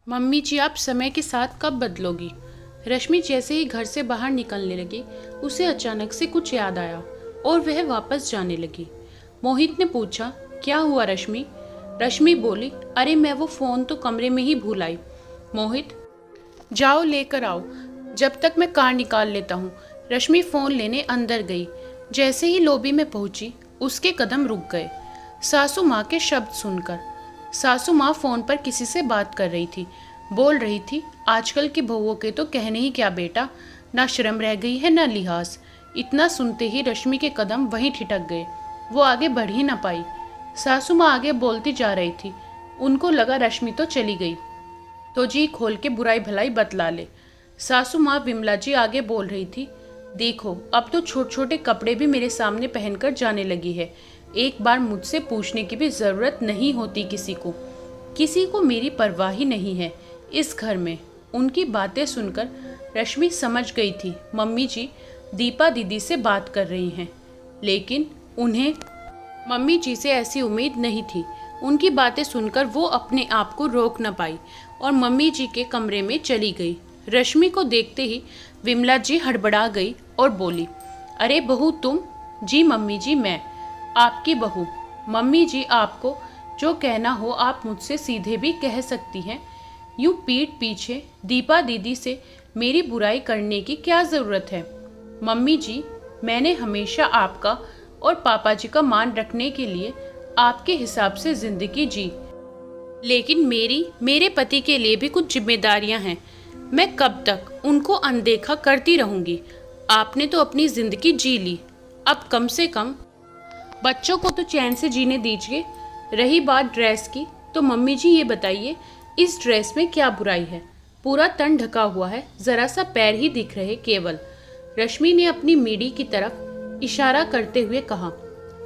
Mummy जी, आप समय के साथ कब बदलोगी? रश्मि जैसे ही घर से बाहर निकलने लगी, उसे अचानक से कुछ याद आया और वह वापस जाने लगी। मोहित ने पूछा, क्या हुआ रश्मि? रश्मि बोली, अरे मैं वो फ़ोन तो कमरे में ही भूल आई। मोहित, जाओ लेकर आओ, जब तक मैं कार निकाल लेता हूँ। रश्मि फ़ोन लेने अंदर गई। जैसे ही लॉबी में पहुंची, उसके कदम रुक गए सासू माँ के शब्द सुनकर। सासू माँ फ़ोन पर किसी से बात कर रही थी। बोल रही थी, आजकल की बहुओं के तो कहने ही क्या बेटा, ना शर्म रह गई है ना लिहाज। इतना सुनते ही रश्मि के कदम वहीं ठिठक गए। वो आगे बढ़ ही ना पाई। सासू माँ आगे बोलती जा रही थी। उनको लगा रश्मि तो चली गई, तो जी खोल के बुराई भलाई बतला ले। सासू माँ विमला जी आगे बोल रही थी, देखो अब तो छोटे छोटे कपड़े भी मेरे सामने पहनकर जाने लगी है। एक बार मुझसे पूछने की भी जरूरत नहीं होती किसी को मेरी परवाह ही नहीं है इस घर में। उनकी बातें सुनकर रश्मि समझ गई थी, मम्मी जी दीपा दीदी से बात कर रही हैं। लेकिन उन्हें मम्मी जी से ऐसी उम्मीद नहीं थी। उनकी बातें सुनकर वो अपने आप को रोक न पाई और मम्मी जी के कमरे में चली गई। रश्मि को देखते ही विमला जी हड़बड़ा गई और बोली, अरे बहू तुम? जी मम्मी जी, मैं आपकी बहू। मम्मी जी, आपको जो कहना हो आप मुझसे सीधे भी कह सकती हैं। यूं पीठ पीछे दीपा दीदी से मेरी बुराई करने की क्या ज़रूरत है? मम्मी जी, मैंने हमेशा आपका और पापा जी का मान रखने के लिए आपके हिसाब से ज़िंदगी जी, लेकिन मेरे पति के लिए भी कुछ जिम्मेदारियां हैं। मैं कब तक उनको अनदेखा करती रहूंगी? आपने तो अपनी ज़िंदगी जी ली, अब कम से कम बच्चों को तो चैन से जीने दीजिए। रही बात ड्रेस की, तो मम्मी जी ये बताइए, इस ड्रेस में क्या बुराई है? पूरा तन ढका हुआ है, ज़रा सा पैर ही दिख रहे केवल। रश्मि ने अपनी मीडी की तरफ इशारा करते हुए कहा,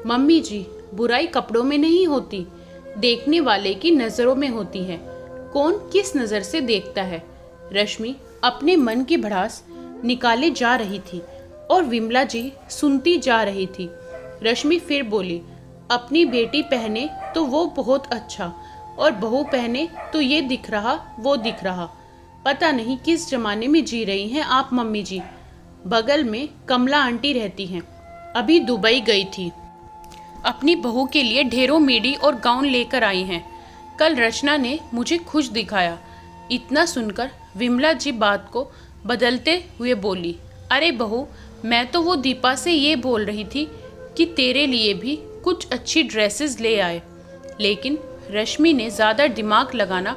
मम्मी जी बुराई कपड़ों में नहीं होती, देखने वाले की नज़रों में होती है। कौन किस नज़र से देखता है? रश्मि अपने मन की भड़ास निकाले जा रही थी और विमला जी सुनती जा रही थी। रश्मि फिर बोली, अपनी बेटी पहने तो वो बहुत अच्छा, और बहू पहने तो ये दिख रहा वो दिख रहा। पता नहीं किस जमाने में जी रही हैं आप मम्मी जी। बगल में कमला आंटी रहती हैं, अभी दुबई गई थी, अपनी बहू के लिए ढेरों मेडी और गाउन लेकर आई हैं। कल रचना ने मुझे खुश दिखाया। इतना सुनकर विमला जी बात को बदलते हुए बोली, अरे बहू, मैं तो वो दीपा से ये बोल रही थी कि तेरे लिए भी कुछ अच्छी ड्रेसेस ले आए। लेकिन रश्मि ने ज़्यादा दिमाग लगाना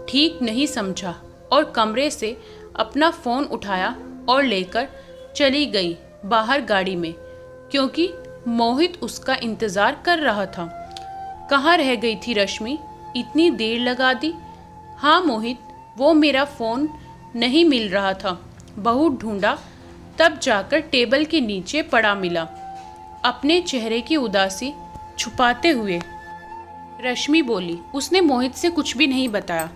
ठीक नहीं समझा और कमरे से अपना फ़ोन उठाया और लेकर चली गई बाहर गाड़ी में, क्योंकि मोहित उसका इंतज़ार कर रहा था। कहाँ रह गई थी रश्मि? इतनी देर लगा दी। हाँ मोहित, वो मेरा फ़ोन नहीं मिल रहा था, बहुत ढूंढा, तब जाकर टेबल के नीचे पड़ा मिला। अपने चेहरे की उदासी छुपाते हुए रश्मि बोली, उसने मोहित से कुछ भी नहीं बताया।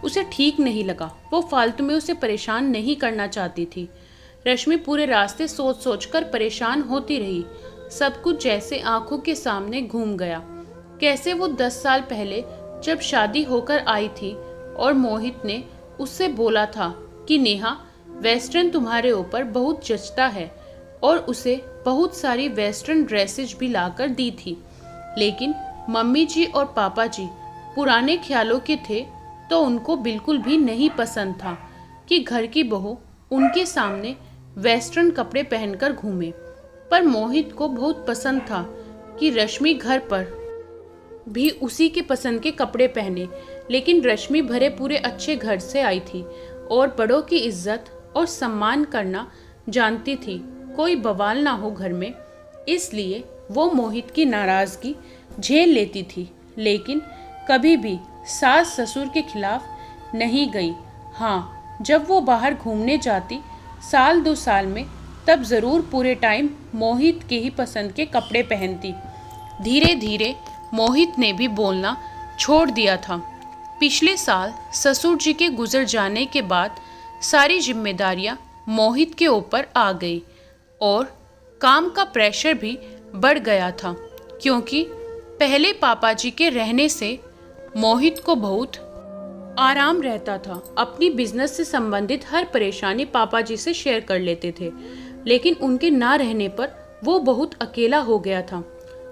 उसे ठीक नहीं लगा, वो फालतू में उसे परेशान नहीं करना चाहती थी। रश्मि पूरे रास्ते सोच सोच कर परेशान होती रही। सब कुछ जैसे आंखों के सामने घूम गया। कैसे वो 10 साल पहले जब शादी होकर आई थी और मोहित ने उससे बोला था कि नेहा, वेस्टर्न तुम्हारे ऊपर बहुत जचता है, और उसे बहुत सारी वेस्टर्न ड्रेसेज भी लाकर दी थी। लेकिन मम्मी जी और पापा जी पुराने ख्यालों के थे, तो उनको बिल्कुल भी नहीं पसंद था कि घर की बहू उनके सामने वेस्टर्न कपड़े पहनकर घूमे। पर मोहित को बहुत पसंद था कि रश्मि घर पर भी उसी के पसंद के कपड़े पहने। लेकिन रश्मि भरे पूरे अच्छे घर से आई थी और बड़ों की इज्जत और सम्मान करना जानती थी, कोई बवाल ना हो घर में, इसलिए वो मोहित की नाराज़गी झेल लेती थी। लेकिन कभी भी सास ससुर के खिलाफ नहीं गई। हाँ, जब वो बाहर घूमने जाती साल 2 साल में, तब ज़रूर पूरे टाइम मोहित के ही पसंद के कपड़े पहनती। धीरे धीरे मोहित ने भी बोलना छोड़ दिया था। पिछले साल ससुर जी के गुजर जाने के बाद सारी जिम्मेदारियां मोहित के ऊपर आ गई और काम का प्रेशर भी बढ़ गया था, क्योंकि पहले पापा जी के रहने से मोहित को बहुत आराम रहता था। अपनी बिजनेस से संबंधित हर परेशानी पापा जी से शेयर कर लेते थे, लेकिन उनके ना रहने पर वो बहुत अकेला हो गया था।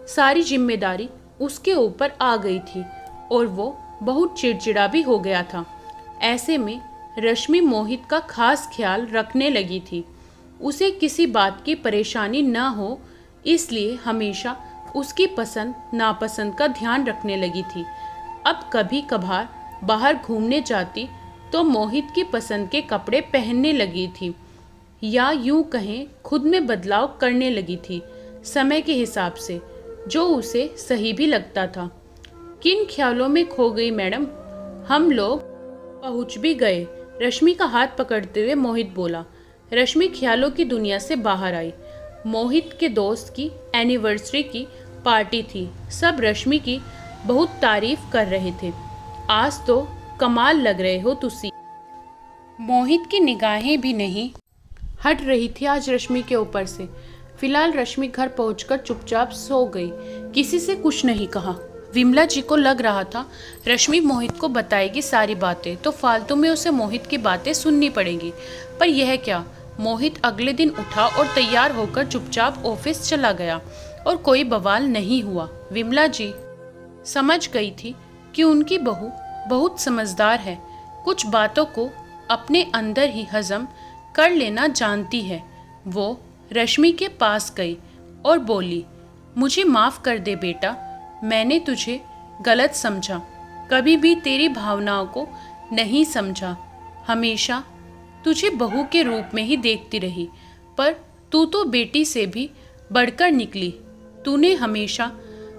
सारी जिम्मेदारी उसके ऊपर आ गई थी और वो बहुत चिड़चिड़ा भी हो गया था। ऐसे में रश्मि मोहित का खास ख्याल रखने लगी थी। उसे किसी बात की परेशानी न हो, इसलिए हमेशा उसकी पसंद नापसंद का ध्यान रखने लगी थी। अब कभी कभार बाहर घूमने जाती तो मोहित की पसंद के कपड़े पहनने लगी थी, या यूं कहें खुद में बदलाव करने लगी थी समय के हिसाब से, जो उसे सही भी लगता था। किन ख्यालों में खो गई मैडम? हम लोग पहुंच भी गए। रश्मि का हाथ पकड़ते हुए मोहित बोला। रश्मि ख्यालों की दुनिया से बाहर आई। मोहित के दोस्त की एनिवर्सरी की पार्टी थी। सब रश्मि की बहुत तारीफ कर रहे थे। आज तो कमाल लग रहे हो तुसी। मोहित की निगाहें भी नहीं हट रही थी आज रश्मि के ऊपर से। फिलहाल रश्मि घर पहुंचकर चुपचाप सो गई, किसी से कुछ नहीं कहा। विमला जी को लग रहा था रश्मि मोहित को बताएगी सारी बातें तो फालतू में उसे मोहित की बातें सुननी पड़ेंगी, पर यह क्या। मोहित अगले दिन उठा और तैयार होकर चुपचाप ऑफिस चला गया और कोई बवाल नहीं हुआ। विमला जी समझ गई थी कि उनकी बहू बहुत समझदार है, कुछ बातों को अपने अंदर ही हजम कर लेना जानती है। वो रश्मि के पास गई और बोली, मुझे माफ़ कर दे बेटा, मैंने तुझे गलत समझा, कभी भी तेरी भावनाओं को नहीं समझा, हमेशा तुझे बहू के रूप में ही देखती रही, पर तू तो बेटी से भी बढ़कर निकली। तूने हमेशा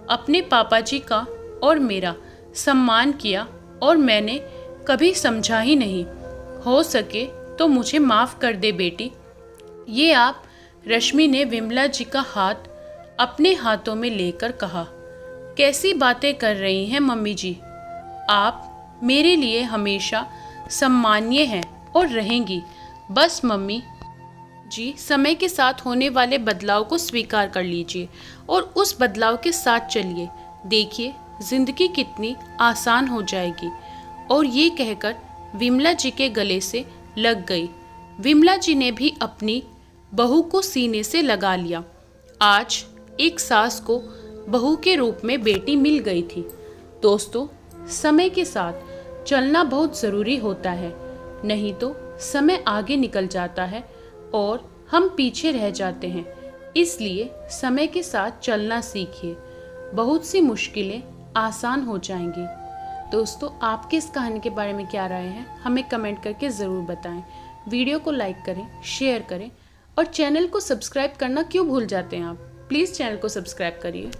अपने पापा जी का और मेरा सम्मान किया और मैंने कभी समझा ही नहीं। हो सके तो मुझे माफ़ कर दे बेटी। ये आप, रश्मि ने विमला जी का हाथ अपने हाथों में लेकर कहा। कैसी बातें कर रही हैं मम्मी जी, आप मेरे लिए हमेशा सम्मानीय हैं और रहेंगी। बस मम्मी जी, समय के साथ होने वाले बदलाव को स्वीकार कर लीजिए और उस बदलाव के साथ चलिए। देखिए जिंदगी कितनी आसान हो जाएगी। और ये कहकर विमला जी के गले से लग गई। विमला जी ने भी अपनी बहू को सीने से लगा लिया। आज एक सास को बहू के रूप में बेटी मिल गई थी। दोस्तों, समय के साथ चलना बहुत ज़रूरी होता है, नहीं तो समय आगे निकल जाता है और हम पीछे रह जाते हैं। इसलिए समय के साथ चलना सीखिए, बहुत सी मुश्किलें आसान हो जाएंगी। दोस्तों, आपके इस कहानी के बारे में क्या राय है, हमें कमेंट करके ज़रूर बताएं। वीडियो को लाइक करें, शेयर करें और चैनल को सब्सक्राइब करना क्यों भूल जाते हैं आप। प्लीज़ चैनल को सब्सक्राइब करिए।